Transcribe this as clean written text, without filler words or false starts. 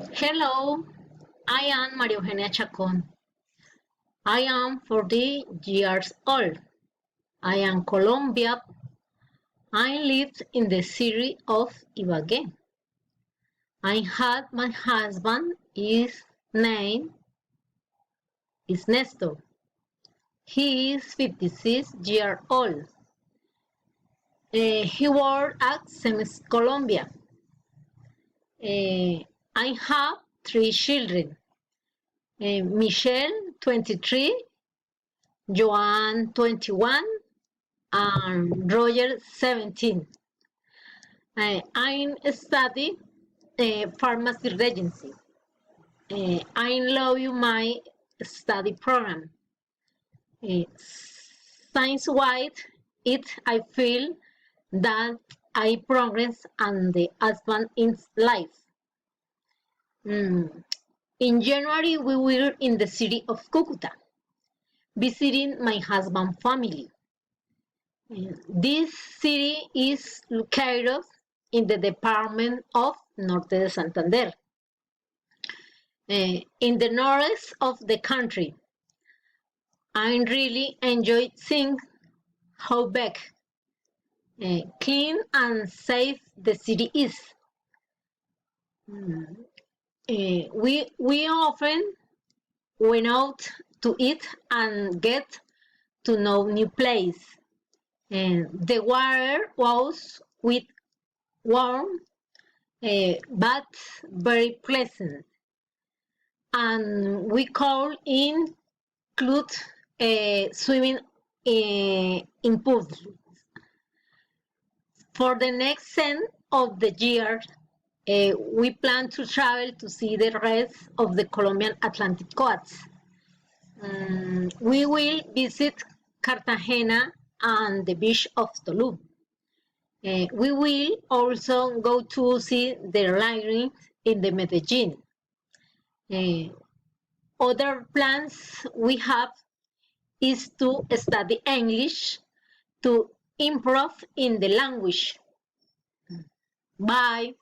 Hello, I am María Eugenia Chacón. I am 40 years old. I am Colombian. I lived in the city of Ibagué. I had my husband. His name is Nestor. He is 56 years old. He worked at Semis Colombia. I have three children. Michelle, 23, Joanne, 21, and Roger, 17. I study pharmacy regency. I love my study program. Science-wise, I feel that I progress and the advance in life. In January, we were in the city of Cucuta, visiting my husband's family. This city is located in the department of Norte de Santander, in the northeast of the country. I really enjoyed seeing how big, clean and safe the city is. We often went out to eat and get to know new place. The water was with warm but very pleasant, and we could include swimming in pools. For the next end of the year, we plan to travel to see the rest of the Colombian Atlantic coast. We will visit Cartagena and the beach of Tulum. We will also go to see the library in the Medellin. Other plans we have is to study English to improve in the language. Bye.